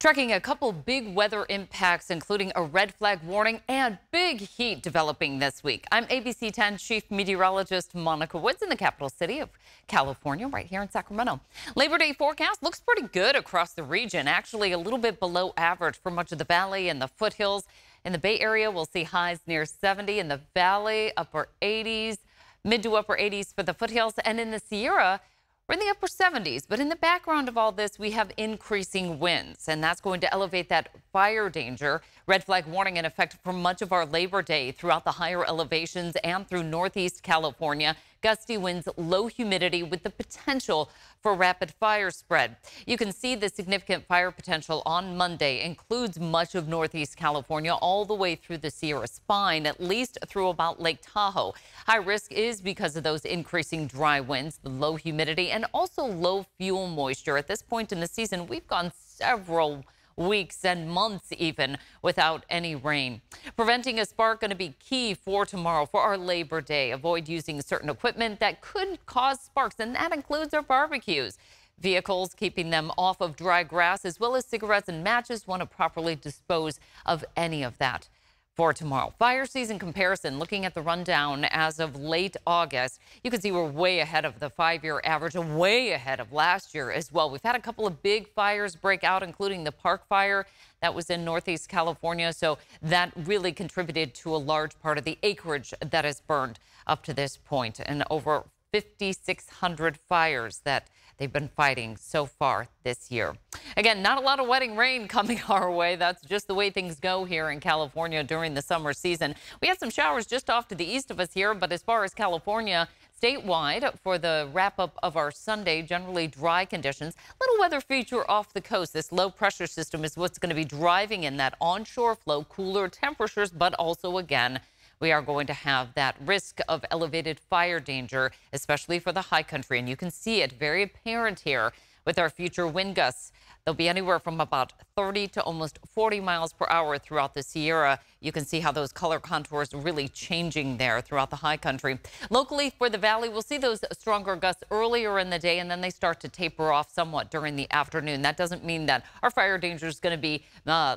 Tracking a couple big weather impacts, including a red flag warning and big heat developing this week. I'm ABC 10 Chief Meteorologist Monica Woods in the capital city of California, right here in Sacramento. Labor Day forecast looks pretty good across the region, actually a little bit below average for much of the valley and the foothills. In the Bay Area, we'll see highs near 70. In the valley, upper 80s, mid to upper 80s for the foothills, and in the Sierra, we're in the upper 70s, but in the background of all this, we have increasing winds, and that's going to elevate that fire danger. Red flag warning in effect for much of our Labor Day throughout the higher elevations and through Northeast California. Gusty winds, low humidity with the potential for rapid fire spread. You can see the significant fire potential on Monday includes much of Northeast California all the way through the Sierra Spine, at least through about Lake Tahoe. High risk is because of those increasing dry winds, the low humidity, and also low fuel moisture. At this point in the season, we've gone several weeks and months even without any rain. Preventing a spark going to be key for tomorrow for our Labor Day. Avoid using certain equipment that could cause sparks, and that includes our barbecues. Vehicles, keeping them off of dry grass, as well as cigarettes and matches. Want to properly dispose of any of that for tomorrow. Fire season comparison, looking at the rundown as of late August, you can see we're way ahead of the 5-year average and way ahead of last year as well. We've had a couple of big fires break out, including the Park Fire that was in Northeast California. So that really contributed to a large part of the acreage that is burned up to this point, and over 5,600 fires that they've been fighting so far this year. Again, not a lot of wetting rain coming our way. That's just the way things go here in California during the summer season. We had some showers just off to the east of us here, but as far as California, statewide for the wrap-up of our Sunday, generally dry conditions. Little weather feature off the coast. This low pressure system is what's going to be driving in that onshore flow, cooler temperatures, but also again, we are going to have that risk of elevated fire danger, especially for the high country. And you can see it very apparent here with our future wind gusts. They'll be anywhere from about 30 to almost 40 miles per hour throughout the Sierra. You can see how those color contours are really changing there throughout the high country. Locally for the valley, we'll see those stronger gusts earlier in the day, and then they start to taper off somewhat during the afternoon. That doesn't mean that our fire danger is going to be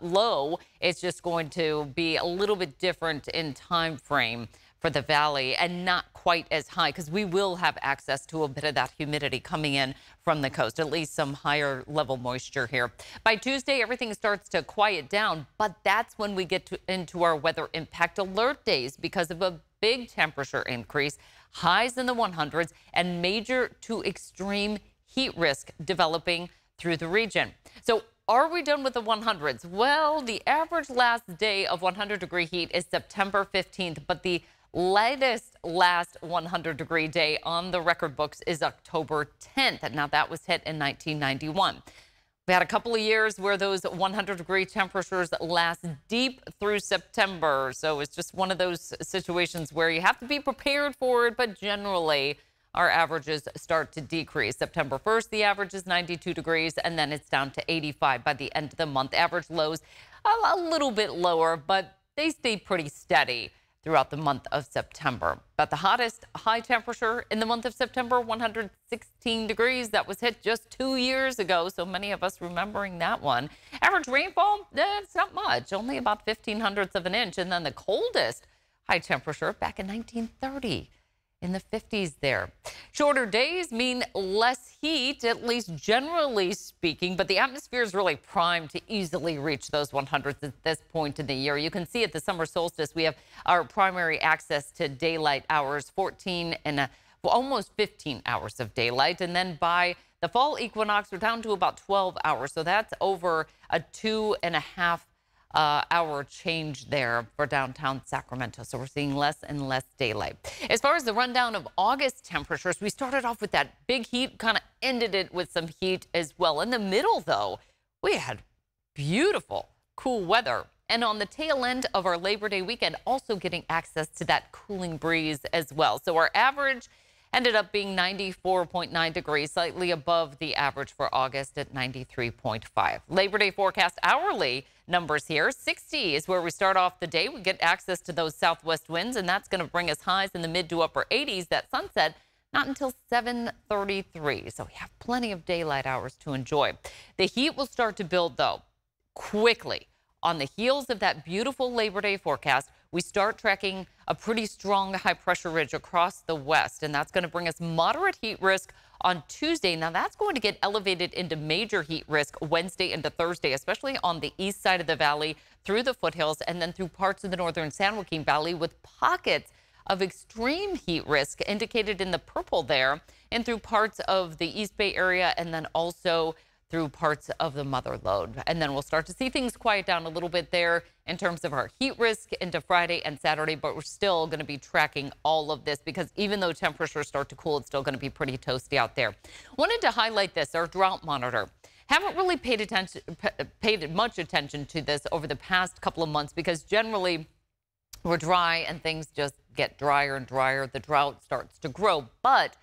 low. It's just going to be a little bit different in time frame for the valley, and not quite as high, because we will have access to a bit of that humidity coming in from the coast, at least some higher level moisture here. By Tuesday, everything starts to quiet down, but that's when we get into our weather impact alert days because of a big temperature increase, highs in the 100s, and major to extreme heat risk developing through the region. So are we done with the 100s? Well, the average last day of 100-degree heat is September 15th, but the latest last 100-degree day on the record books is October 10th. Now, that was hit in 1991. We had a couple of years where those 100-degree temperatures last deep through September. So it's just one of those situations where you have to be prepared for it, but generally our averages start to decrease. September 1st, the average is 92 degrees, and then it's down to 85 by the end of the month. Average lows a little bit lower, but they stay pretty steady throughout the month of September. But the hottest high temperature in the month of September, 116 degrees. That was hit just 2 years ago, so many of us remembering that one. Average rainfall, it's not much, only about 1/1500ths of an inch. And then the coldest high temperature back in 1930. In the 50s there. Shorter days mean less heat, at least generally speaking, but the atmosphere is really primed to easily reach those 100s at this point in the year. You can see at the summer solstice, we have our primary access to daylight hours, 14 and almost 15 hours of daylight. And then by the fall equinox, we're down to about 12 hours. So that's over a 2.5 hour change there for downtown Sacramento. So we're seeing less and less daylight. As far as the rundown of August temperatures, we started off with that big heat, kind of ended it with some heat as well. In the middle, though, we had beautiful, cool weather. And on the tail end of our Labor Day weekend, also getting access to that cooling breeze as well. So our average ended up being 94.9 degrees, slightly above the average for August at 93.5. Labor Day forecast hourly numbers here. 60 is where we start off the day. We get access to those southwest winds, and that's going to bring us highs in the mid to upper 80s. That sunset not until 7:33. So we have plenty of daylight hours to enjoy. The heat will start to build, though, quickly, on the heels of that beautiful Labor Day forecast, we start tracking a pretty strong high pressure ridge across the west, and that's going to bring us moderate heat risk on Tuesday. Now, that's going to get elevated into major heat risk Wednesday into Thursday, especially on the east side of the valley, through the foothills, and then through parts of the northern San Joaquin Valley, with pockets of extreme heat risk indicated in the purple there, and through parts of the East Bay area, and then also through parts of the mother lode. And then we'll start to see things quiet down a little bit there in terms of our heat risk into Friday and Saturday, but we're still going to be tracking all of this because even though temperatures start to cool, it's still going to be pretty toasty out there. Wanted to highlight this, our drought monitor. Haven't really paid much attention to this over the past couple of months because generally we're dry and things just get drier and drier. The drought starts to grow, but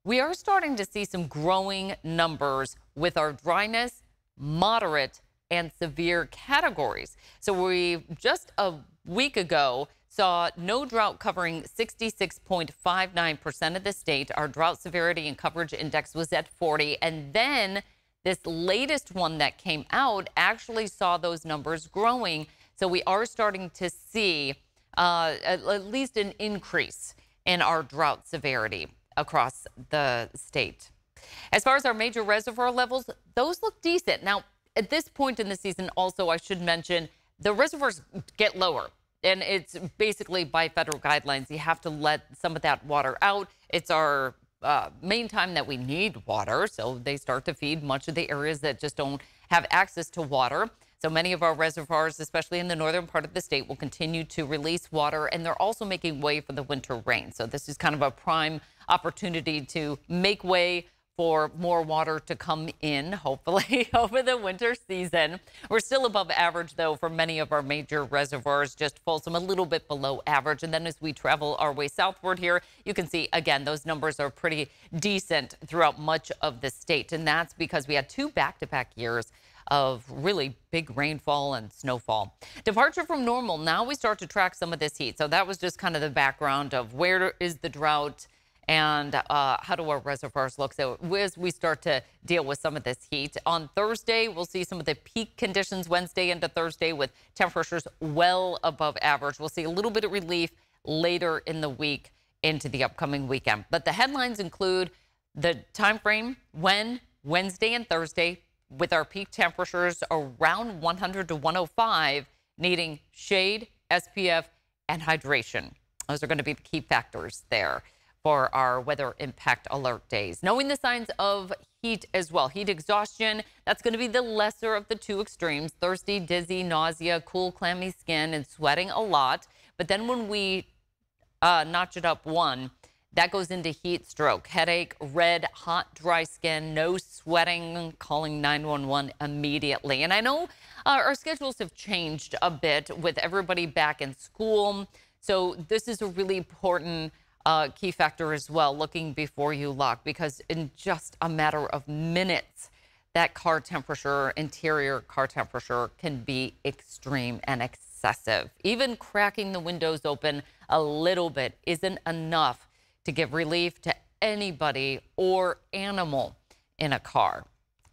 we are starting to see some growing numbers with our dryness, moderate, and severe categories. So we just a week ago saw no drought covering 66.59% of the state. Our drought severity and coverage index was at 40. And then this latest one that came out actually saw those numbers growing. So we are starting to see at least an increase in our drought severity across the state. As far as our major reservoir levels, those look decent. Now, at this point in the season, also, I should mention, the reservoirs get lower. And it's basically by federal guidelines. You have to let some of that water out. It's our main time that we need water. So they start to feed much of the areas that just don't have access to water. So many of our reservoirs, especially in the northern part of the state, will continue to release water, and they're also making way for the winter rain. So this is kind of a prime opportunity to make way for more water to come in, hopefully, over the winter season. We're still above average, though, for many of our major reservoirs, just Folsom a little bit below average. And then as we travel our way southward here, you can see, again, those numbers are pretty decent throughout much of the state. And that's because we had two back-to-back years of really big rainfall and snowfall. Departure from normal. Now we start to track some of this heat. So that was just kind of the background of where is the drought and how do our reservoirs look. So as we start to deal with some of this heat, on Thursday, we'll see some of the peak conditions Wednesday into Thursday with temperatures well above average. We'll see a little bit of relief later in the week into the upcoming weekend. But the headlines include the time frame when Wednesday and Thursday, with our peak temperatures around 100 to 105, needing shade, SPF, and hydration. Those are going to be the key factors there for our weather impact alert days. Knowing the signs of heat as well. Heat exhaustion, that's going to be the lesser of the two extremes. Thirsty, dizzy, nausea, cool, clammy skin, and sweating a lot. But then when we notch it up one, that goes into heat stroke, headache, red, hot, dry skin, no sweating, calling 911 immediately. And I know our schedules have changed a bit with everybody back in school. So this is a really important key factor as well, looking before you lock, because in just a matter of minutes, that car temperature, interior car temperature, can be extreme and excessive. Even cracking the windows open a little bit isn't enough to give relief to anybody or animal in a car.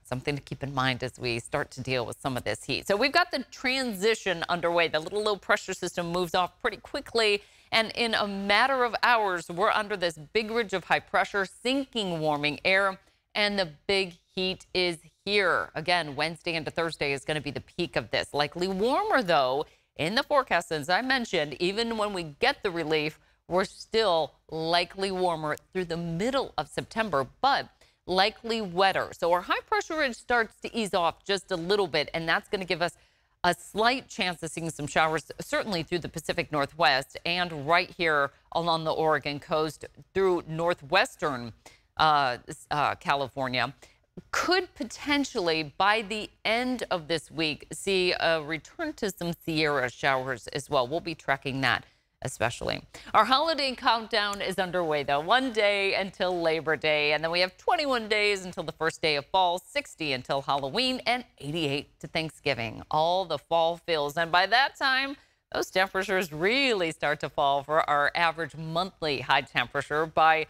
Something to keep in mind as we start to deal with some of this heat. So we've got the transition underway. The little low pressure system moves off pretty quickly. And in a matter of hours, we're under this big ridge of high pressure, sinking warming air, and the big heat is here. Again, Wednesday into Thursday is going to be the peak of this. Likely warmer, though, in the forecast, as I mentioned. Even when we get the relief, we're still likely warmer through the middle of September, but likely wetter. So our high pressure ridge starts to ease off just a little bit, and that's going to give us a slight chance of seeing some showers, certainly through the Pacific Northwest and right here along the Oregon coast through northwestern California. Could potentially, by the end of this week, see a return to some Sierra showers as well. We'll be tracking that especially. Our holiday countdown is underway, though. 1 day until Labor Day, and then we have 21 days until the first day of fall, 60 until Halloween, and 88 to Thanksgiving. All the fall feels, and by that time, those temperatures really start to fall for our average monthly high temperature. By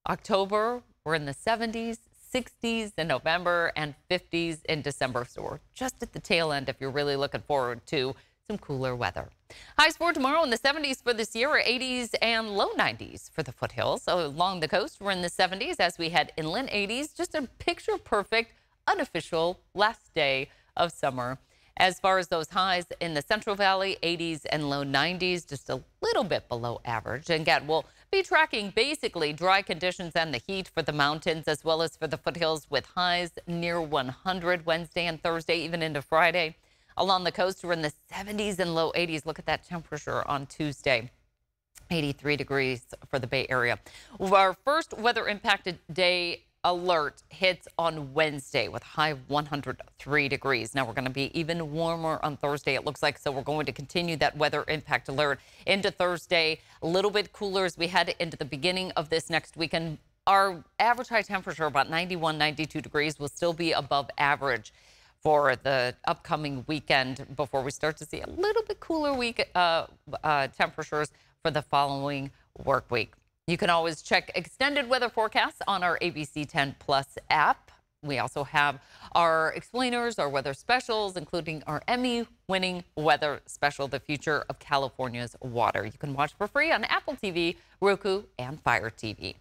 October, we're in the 70s, 60s in November and 50s in December. So we're just at the tail end if you're really looking forward to some cooler weather. Highs for tomorrow in the 70s for this year, 80s and low 90s for the foothills. So along the coast, we're in the 70s as we head inland, 80s. Just a picture perfect, unofficial last day of summer. As far as those highs in the Central Valley, 80s and low 90s, just a little bit below average. And again, we'll be tracking basically dry conditions and the heat for the mountains as well as for the foothills with highs near 100 Wednesday and Thursday, even into Friday. Along the coast, we're in the 70s and low 80s. Look at that temperature on Tuesday. 83 degrees for the Bay Area. Our first weather impacted day alert hits on Wednesday with a high of 103 degrees. Now we're going to be even warmer on Thursday, it looks like, so we're going to continue that weather impact alert into Thursday. A little bit cooler as we head into the beginning of this next weekend. Our average high temperature, about 91, 92 degrees, will still be above average for the upcoming weekend before we start to see a little bit cooler temperatures for the following work week. You can always check extended weather forecasts on our ABC 10 Plus app. We also have our explainers, our weather specials, including our Emmy-winning weather special, The Future of California's Water. You can watch for free on Apple TV, Roku, and Fire TV.